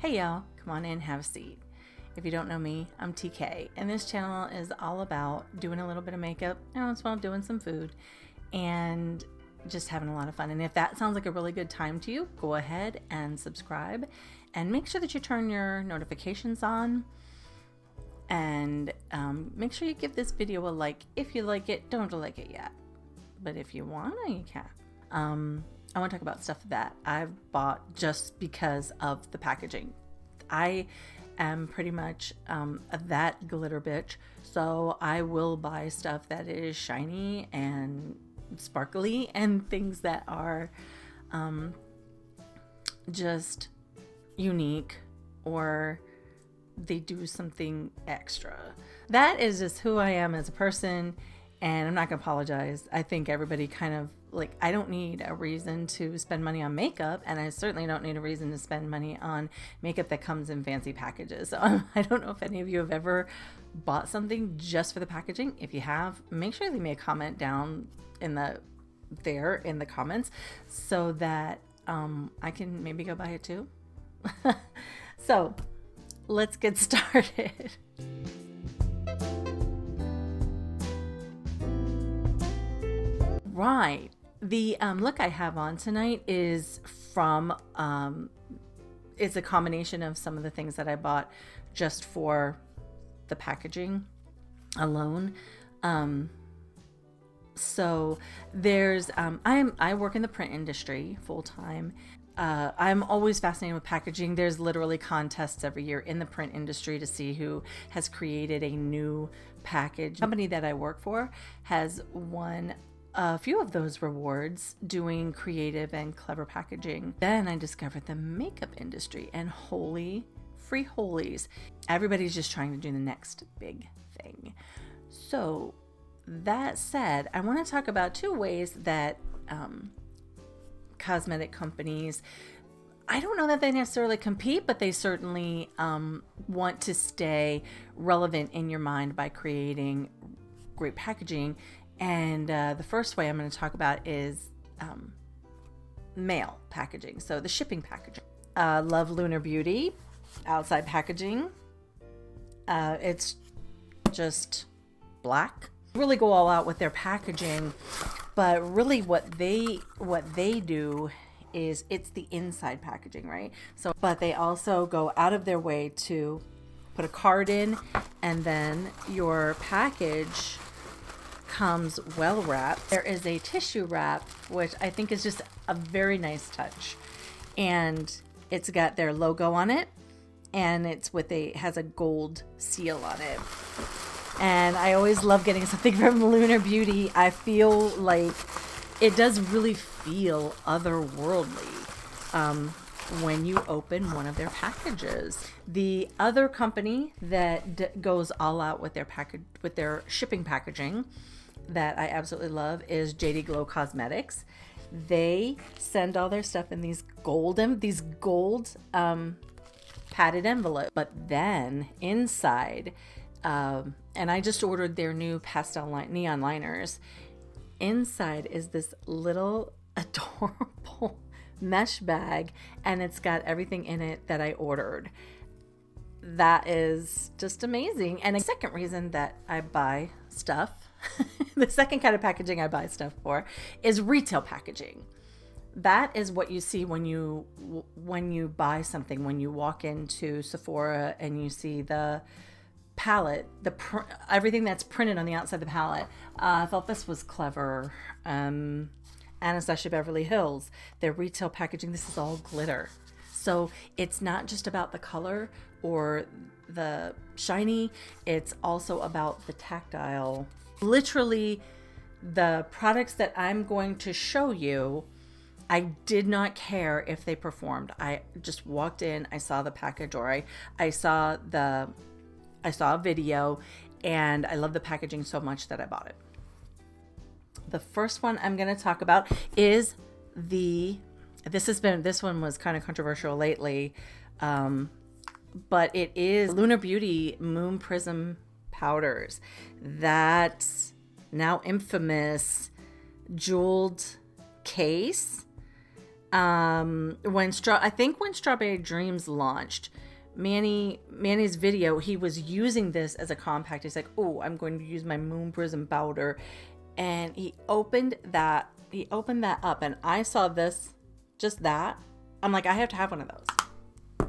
Hey y'all, come on in, have a seat. If you don't know me, I'm TK, and this channel is all about doing a little bit of makeup and as well doing some food and just having a lot of fun. And if that sounds like a really good time to you, go ahead and subscribe and make sure that you turn your notifications on, and make sure you give this video a like if you like it. Don't like it yet, but if you wanna, you can. I want to talk about stuff that I've bought just because of the packaging. I am pretty much that glitter bitch, so I will buy stuff that is shiny and sparkly and things that are just unique, or they do something extra. That is just who I am as a person, and I'm not gonna apologize. I think everybody kind of like, I don't need a reason to spend money on makeup, and I certainly don't need a reason to spend money on makeup that comes in fancy packages. So I don't know if any of you have ever bought something just for the packaging. If you have, make sure you leave me a comment down in the comments so that I can maybe go buy it too. So let's get started. Right. The look I have on tonight is from, it's a combination of some of the things that I bought just for the packaging alone. So there's, I work in the print industry full time. I'm always fascinated with packaging. There's literally contests every year in the print industry to see who has created a new package. The company that I work for has won a few of those rewards doing creative and clever packaging. Then I discovered the makeup industry, and holy free holies, everybody's just trying to do the next big thing. So that said, I want to talk about two ways that cosmetic companies, I don't know that they necessarily compete, but they certainly want to stay relevant in your mind by creating great packaging. And the first way I'm going to talk about is mail packaging. So the shipping packaging. Love Lunar Beauty outside packaging. It's just black. Really go all out with their packaging, but really what they do is it's the inside packaging, right? So, but they also go out of their way to put a card in, and then your package comes well wrapped. There is a tissue wrap, which I think is just a very nice touch, and it's got their logo on it, and it's with has a gold seal on it. And I always love getting something from Lunar Beauty. I feel like it does really feel otherworldly when you open one of their packages. The other company that goes all out with their shipping packaging that I absolutely love is JD Glow Cosmetics. They send all their stuff in these gold padded envelopes, but then inside, and I just ordered their new pastel neon liners. Inside is this little adorable mesh bag, and it's got everything in it that I ordered. That is just amazing. And the second reason that I buy stuff, the second kind of packaging I buy stuff for, is retail packaging. That is what you see when you buy something. When you walk into Sephora and you see the palette, everything that's printed on the outside of the palette. I thought this was clever. Anastasia Beverly Hills, their retail packaging, this is all glitter. So it's not just about the color or the shiny, it's also about the tactile. Literally, the products that I'm going to show you, I did not care if they performed. I just walked in, I saw the package, or I saw a video, and I love the packaging so much that I bought it. The first one I'm going to talk about is this one was kind of controversial lately, but it is Lunar Beauty Moon Prism powders. That now infamous jeweled case I think when Strawberry Dreams launched, Manny's video, he was using this as a compact. He's like, oh, I'm going to use my Moon Prism powder. And he opened that up, and I saw this, just that. I'm like, I have to have one of those.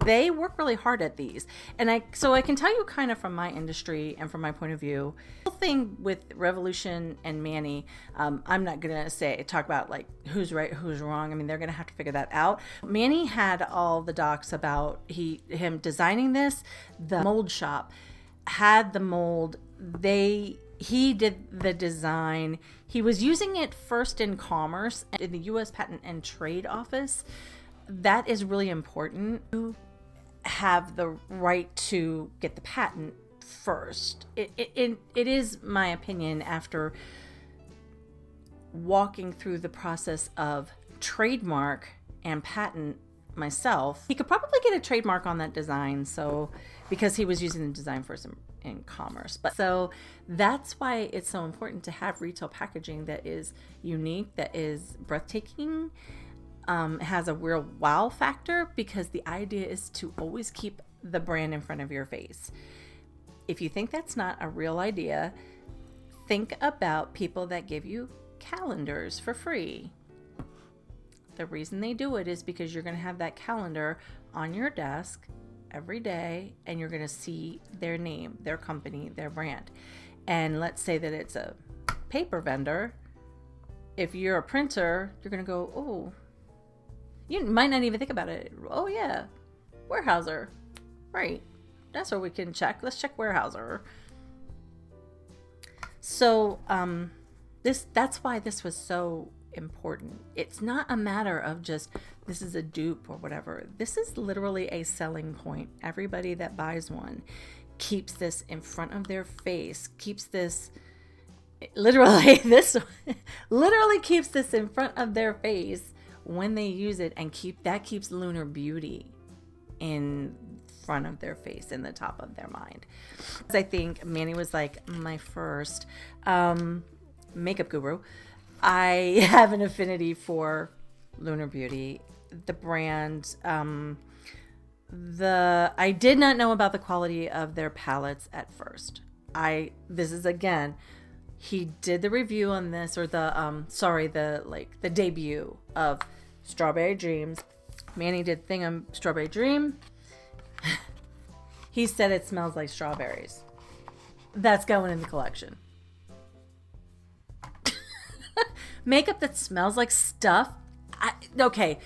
They work really hard at these. And so I can tell you kind of from my industry and from my point of view, the thing with Revolution and Manny, I'm not going to talk about like who's right, who's wrong. I mean, they're going to have to figure that out. Manny had all the docs about him designing this. The mold shop had the mold. He did the design. He was using it first in commerce in the U.S. Patent and Trade Office. That is really important. You have the right to get the patent first. It is my opinion, after walking through the process of trademark and patent myself, he could probably get a trademark on that design. So because he was using the design first in commerce. But so that's why it's so important to have retail packaging that is unique, that is breathtaking, has a real wow factor, because the idea is to always keep the brand in front of your face. If you think that's not a real idea, think about people that give you calendars for free. The reason they do it is because you're going to have that calendar on your desk every day, and you're going to see their name, their company, their brand. And let's say that it's a paper vendor. If you're a printer, you're going to go, oh, you might not even think about it. Oh yeah, Weyerhaeuser, right? That's where we can check. Let's check Weyerhaeuser. So that's why this was so important. It's not a matter of just this is a dupe or whatever. This is literally a selling point. Everybody that buys one keeps this in front of their face. Keeps this literally keeps this in front of their face when they use it, and keeps Lunar Beauty in front of their face, in the top of their mind. I think Manny was like my first makeup guru. I have an affinity for Lunar Beauty, the brand. I did not know about the quality of their palettes at first. This is again, he did the review on this, or the debut of Strawberry Dreams. Manny did thing on Strawberry Dream. He said it smells like strawberries. That's going in the collection. Makeup that smells like stuff. Okay.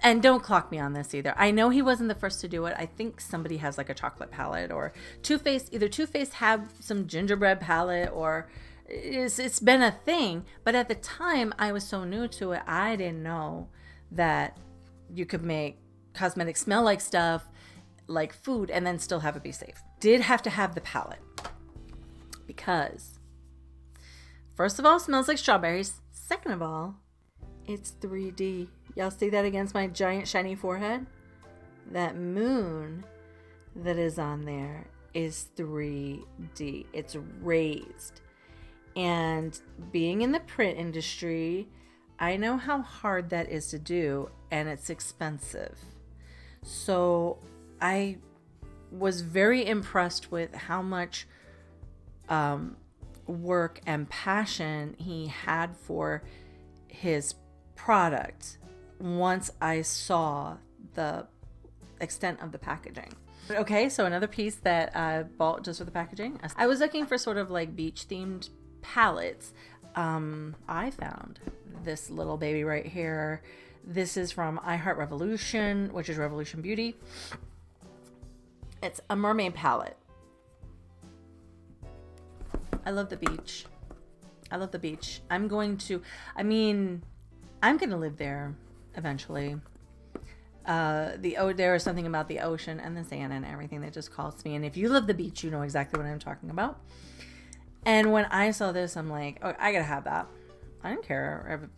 And don't clock me on this either. I know he wasn't the first to do it. I think somebody has like a chocolate palette, or Too Faced have some gingerbread palette, or it's been a thing. But at the time, I was so new to it, I didn't know that you could make cosmetics smell like stuff, like food, and then still have it be safe. Did have to have the palette, because first of all, it smells like strawberries. Second of all, it's 3D. Y'all see that against my giant shiny forehead? That moon that is on there is 3D. It's raised. And being in the print industry, I know how hard that is to do, and it's expensive. So I was very impressed with how much work and passion he had for his product once I saw the extent of the packaging. Okay, so another piece that I bought just for the packaging. I was looking for sort of like beach themed palettes. I found this little baby right here. This is from I Heart Revolution, which is Revolution Beauty. It's a mermaid palette. I love the beach. I'm going to live there eventually. There is something about the ocean and the sand and everything that just calls me. And if you love the beach, you know exactly what I'm talking about. And when I saw this, I'm like, oh, I gotta have that. I didn't care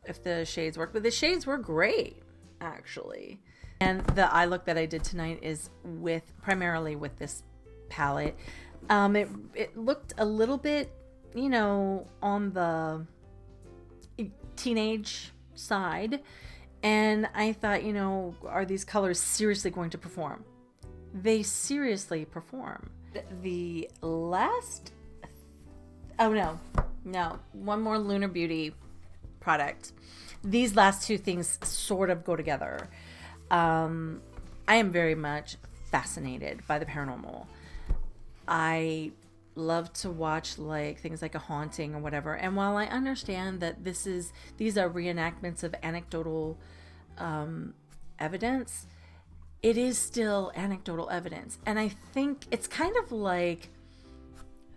if the shades worked, but the shades were great, actually. And the eye look that I did tonight is primarily with this palette. It looked a little bit, on the teenage side. And I thought, are these colors seriously going to perform? They seriously perform. The last, oh no, one more Lunar Beauty product. These last two things sort of go together. I am very much fascinated by the paranormal. I love to watch things like a haunting or whatever. And while I understand that these are reenactments of anecdotal evidence, it is still anecdotal evidence. And I think it's kind of like,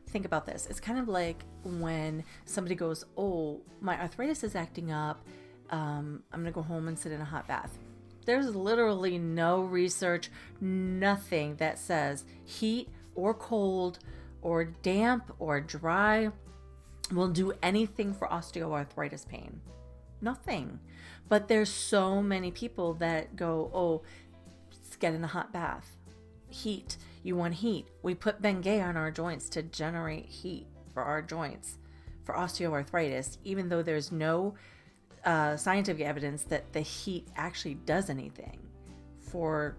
think about this. It's kind of like when somebody goes, oh, my arthritis is acting up. I'm going to go home and sit in a hot bath. There's literally no research, nothing that says heat or cold or damp or dry will do anything for osteoarthritis pain. Nothing. But there's so many people that go, oh, let's get in a hot bath. Heat. You want heat. We put Bengay on our joints to generate heat for our joints for osteoarthritis, even though there's no scientific evidence that the heat actually does anything for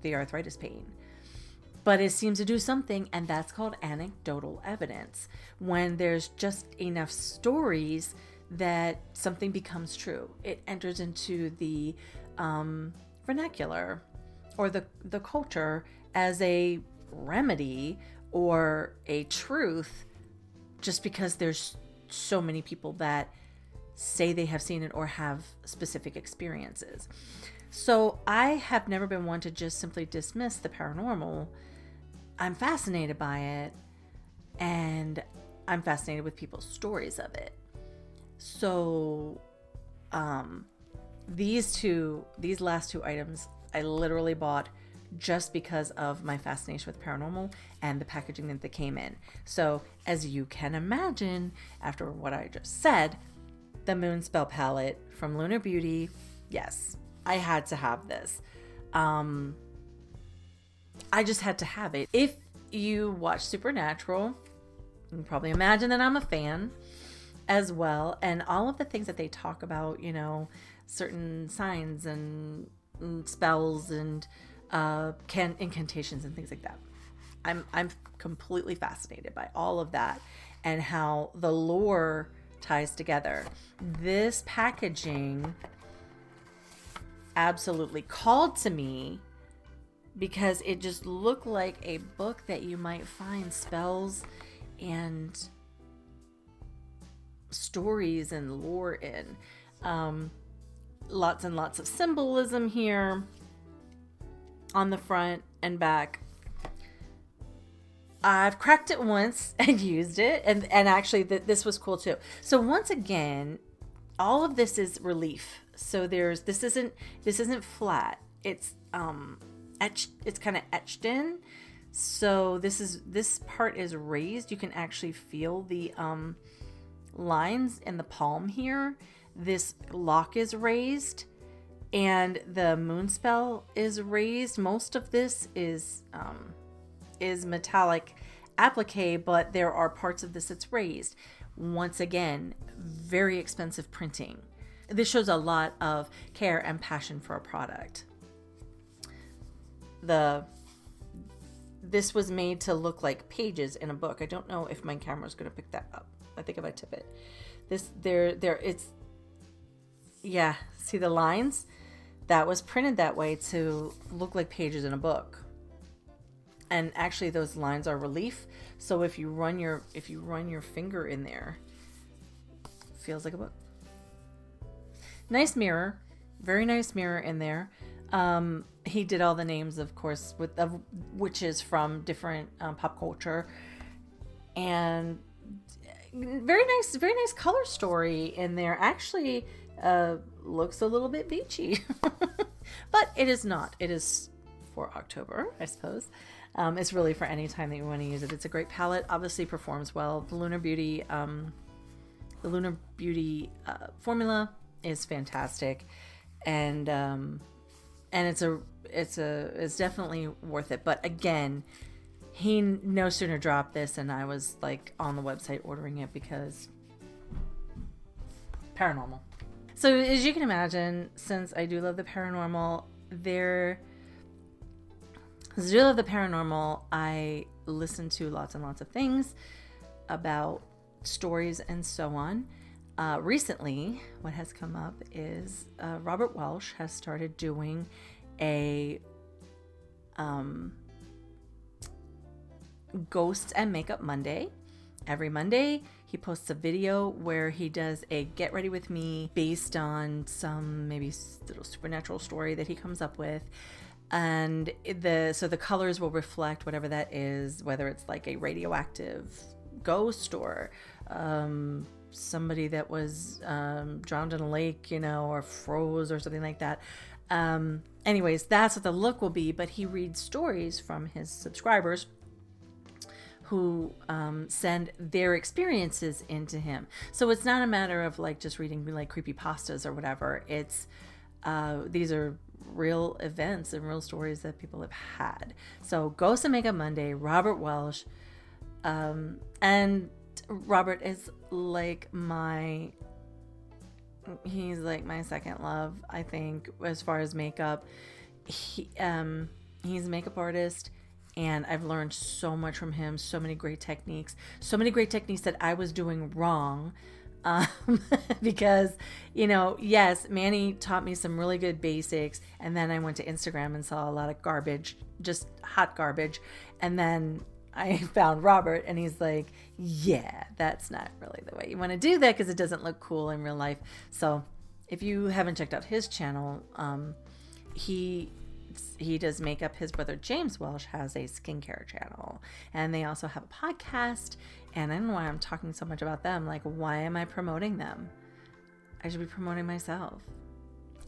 the arthritis pain. But it seems to do something, and that's called anecdotal evidence. When there's just enough stories that something becomes true. It enters into the vernacular or the culture as a remedy or a truth, just because there's so many people that say they have seen it or have specific experiences. So I have never been one to just simply dismiss the paranormal. I'm fascinated by it, and I'm fascinated with people's stories of it. So these last two items I literally bought just because of my fascination with paranormal and the packaging that they came in. So as you can imagine, after what I just said, the Moon Spell palette from Lunar Beauty, yes, I had to have this. I just had to have it. If you watch Supernatural, you can probably imagine that I'm a fan as well. And all of the things that they talk about, certain signs and spells and incantations and things like that. I'm completely fascinated by all of that and how the lore ties together. This packaging absolutely called to me because it just looked like a book that you might find spells and stories and lore in. Lots and lots of symbolism here on the front and back. I've cracked it once and used it, and actually this was cool too. So once again, all of this is relief. So this isn't flat. It's etched. It's kind of etched in. So this part is raised. You can actually feel the lines in the palm here. This lock is raised, and the moon spell is raised. Most of this is metallic applique, but there are parts of this that's raised. Once again, very expensive printing. This shows a lot of care and passion for a product. This was made to look like pages in a book. I don't know if my camera's going to pick that up. I think if I tip it, see the lines? That was printed that way to look like pages in a book. And actually those lines are relief. So if you run your finger in there, it feels like a book. Nice mirror. Very nice mirror in there. He did all the names, of course, of witches from different pop culture, and very nice color story in there. Actually, looks a little bit beachy, but it is not. It is for October, I suppose. It's really for any time that you want to use it. It's a great palette. Obviously, performs well. The Lunar Beauty formula is fantastic, and it's definitely worth it. But again, he no sooner dropped this and I was like on the website ordering it because paranormal. So as you can imagine, since I do love the paranormal, I listen to lots and lots of things about stories and so on. Recently, what has come up is Robert Welsh has started doing a Ghosts and Makeup Monday. Every Monday, he posts a video where he does a get ready with me based on some maybe little supernatural story that he comes up with. And the colors will reflect whatever that is, whether it's like a radioactive ghost or somebody that was drowned in a lake, or froze or something like that. Anyways, that's what the look will be. But he reads stories from his subscribers who send their experiences into him. So it's not a matter of like just reading like creepypastas or whatever. It's these are real events and real stories that people have had. So Ghost and Makeup Monday, Robert Welsh, and Robert is like he's like my second love, I think, as far as makeup. He's a makeup artist, and I've learned so much from him, so many great techniques that I was doing wrong. Because, yes, Manny taught me some really good basics, and then I went to Instagram and saw a lot of garbage, just hot garbage. And then I found Robert, and he's like, yeah, that's not really the way you want to do that because it doesn't look cool in real life. So if you haven't checked out his channel, he does makeup. His brother James Welsh has a skincare channel, and they also have a podcast. And I don't know why I'm talking so much about them. Like, why am I promoting them? I should be promoting myself.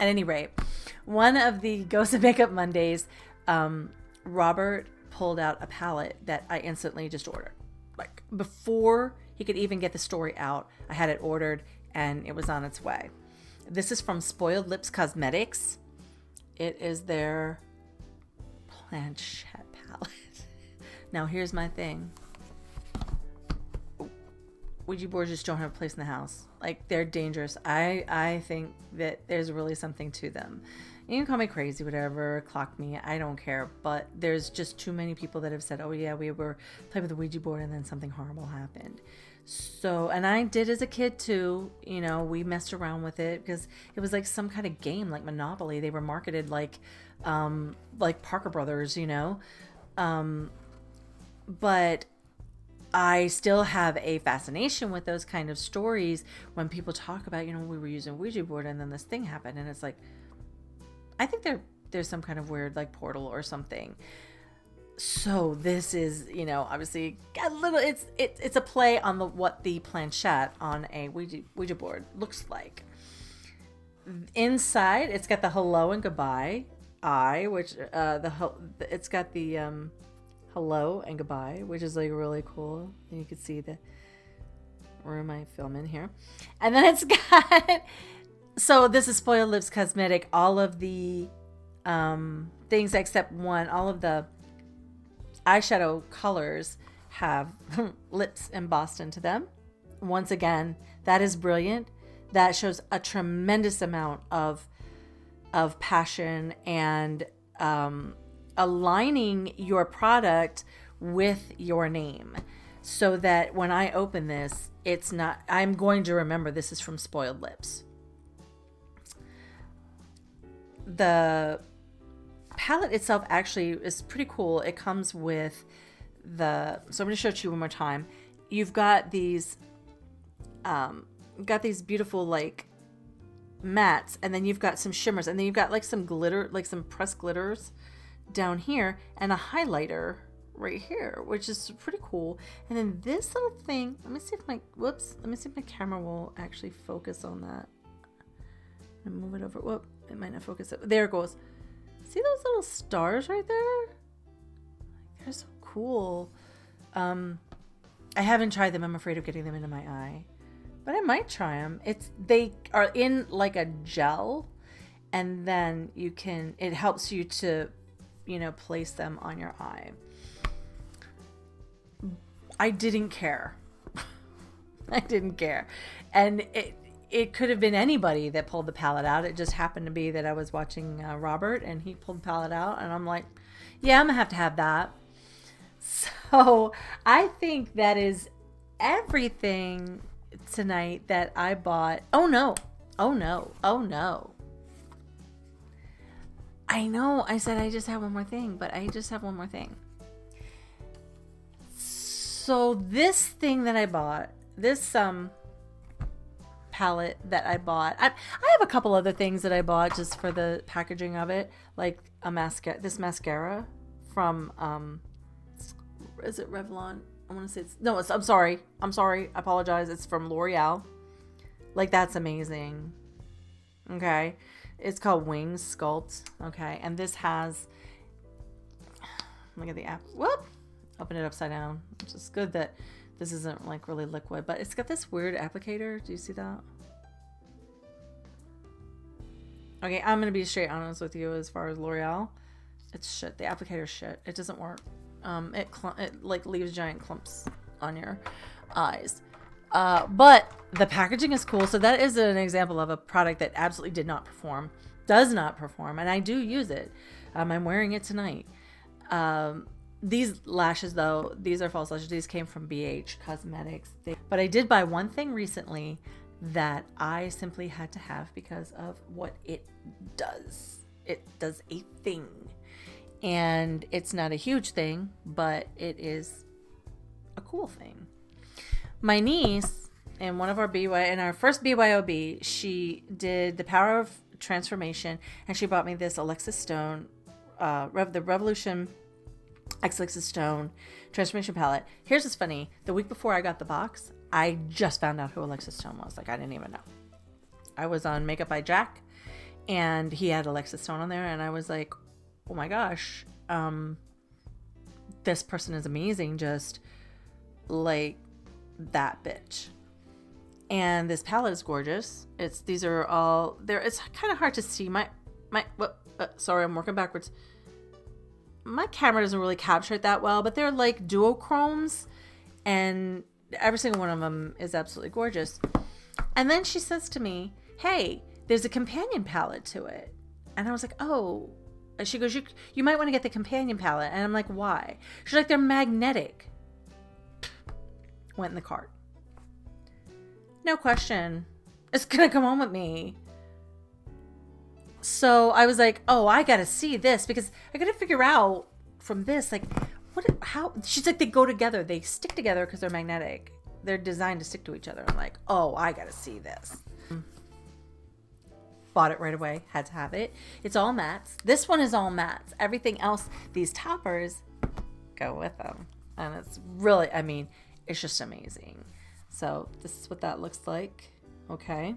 At any rate, one of the Ghost of Makeup Mondays, Robert pulled out a palette that I instantly just ordered. Like, before he could even get the story out, I had it ordered and it was on its way. This is from Spoiled Lips Cosmetics. It is their planchette palette. Now, here's my thing. Ouija boards just don't have a place in the house. Like, they're dangerous. I think that there's really something to them. You can call me crazy, whatever, clock me, I don't care. But there's just too many people that have said, oh yeah, we were playing with the Ouija board and then something horrible happened. So, and I did as a kid too, we messed around with it because it was like some kind of game, like Monopoly. They were marketed like Parker Brothers, but I still have a fascination with those kind of stories when people talk about, we were using Ouija board and then this thing happened, and it's like, I think there's some kind of weird like portal or something. So this is, obviously a little, it's a play on what the planchette on a Ouija board looks like. Inside, it's got the hello and goodbye eye, which it's got the hello and goodbye, which is like really cool. And you can see the room I film in here. And then it's got, so this is Spoiled Lips Cosmetic. All of the things except one, all of the eyeshadow colors have lips embossed into them. Once again, that is brilliant. That shows a tremendous amount of passion and aligning your product with your name, so that when I open this, I'm going to remember this is from Spoiled Lips. The palette itself actually is pretty cool. It comes with so I'm going to show it to you one more time. You've got these beautiful like mattes, and then you've got some shimmers, and then you've got like some glitter, like some pressed glitters down here, and a highlighter right here, which is pretty cool. And then this little thing, let me see if my camera will actually focus on that. I'm gonna move it over. Whoop, it might not focus. There it goes. See those little stars right there? They're so cool. I haven't tried them. I'm afraid of getting them into my eye, but I might try them. They are in like a gel, and then it helps you to, place them on your eye. I didn't care. I didn't care. And it could have been anybody that pulled the palette out. It just happened to be that I was watching Robert and he pulled the palette out, and I'm like, yeah, I'm gonna have that. So I think that is everything tonight that I bought. Oh no. Oh no. Oh no. I know I said I just have one more thing, but I just have one more thing. So this thing that I bought, this palette that I bought, I have a couple other things that I bought just for the packaging of it, like this mascara from is it Revlon? I want to say I'm sorry, I apologize, it's from L'Oreal. Like, that's amazing. Okay, it's called Wings Sculpt. Okay, and this has, look at the app. Whoop, open it upside down, which is good that this isn't like really liquid, but it's got this weird applicator. Do you see that? Okay, I'm gonna be straight honest with you as far as L'Oreal. It's shit. The applicator's shit. It doesn't work. It like leaves giant clumps on your eyes. But the packaging is cool. So that is an example of a product that absolutely does not perform. And I do use it. I'm wearing it tonight. These lashes though, these are false lashes. These came from BH Cosmetics. But I did buy one thing recently that I simply had to have because of what it does. It does a thing. And it's not a huge thing, but it is a cool thing. My niece, in one of our in our first BYOB, she did the Power of Transformation, and she bought me this Alexis Stone, the Revolution X Alexis Stone Transformation Palette. Here's what's funny. The week before I got the box, I just found out who Alexis Stone was. Like, I didn't even know. I was on Makeup by Jack, and he had Alexis Stone on there, and I was like, oh my gosh, this person is amazing, just like that bitch. And this palette is gorgeous. These are all there. It's kind of hard to see. Sorry, I'm working backwards. My camera doesn't really capture it that well, but they're like duochromes, and every single one of them is absolutely gorgeous. And then she says to me, hey, there's a companion palette to it. And I was like, oh. She goes, you might want to get the companion palette. And I'm like, why? She's like, they're magnetic. Went in the cart. No question. It's going to come home with me. So I was like, oh, I got to see this because I got to figure out from this, like, how? She's like, they go together. They stick together because they're magnetic. They're designed to stick to each other. I'm like, oh, I got to see this. Bought it right away. Had to have it. It's all mattes. This one is all mattes. Everything else, these toppers go with them. And it's really, I mean, it's just amazing. So this is what that looks like. Okay.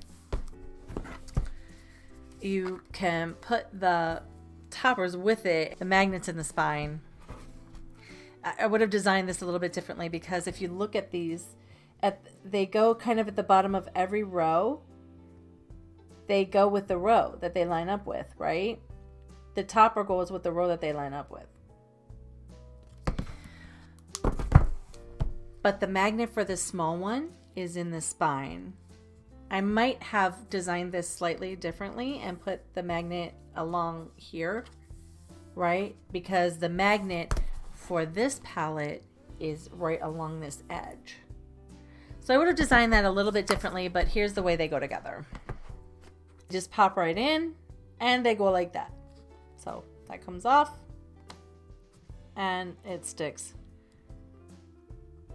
You can put the toppers with it, the magnets in the spine. I would have designed this a little bit differently because if you look at these, they go kind of at the bottom of every row. They go with the row that they line up with, right? The topper goes with the row that they line up with. But the magnet for the small one is in the spine. I might have designed this slightly differently and put the magnet along here, right? Because the magnet for this palette is right along this edge. So I would have designed that a little bit differently, but here's the way they go together. Just pop right in and they go like that. So that comes off and it sticks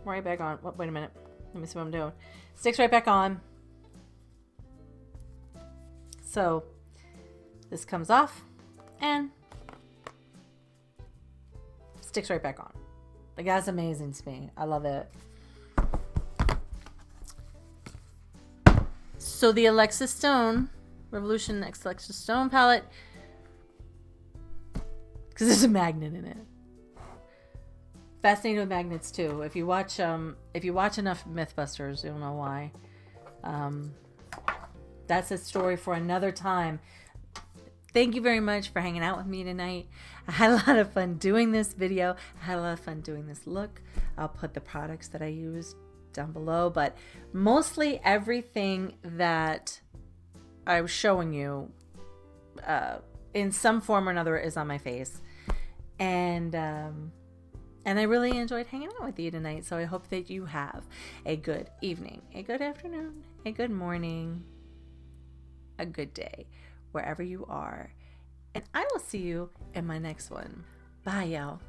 right back on. Wait a minute. Let me see what I'm doing. Sticks right back on. So this comes off and sticks right back on. Like, that's amazing to me. I love it. So the Alexis Stone Revolution X Alexis Stone palette, because there's a magnet in it. Fascinated with magnets too. If you watch enough Mythbusters, you'll know why. That's a story for another time. Thank you very much for hanging out with me tonight. I had a lot of fun doing this video. I had a lot of fun doing this look. I'll put the products that I used down below, but mostly everything that I was showing you in some form or another is on my face. And I really enjoyed hanging out with you tonight. So I hope that you have a good evening, a good afternoon, a good morning, a good day, wherever you are. And I will see you in my next one. Bye, y'all.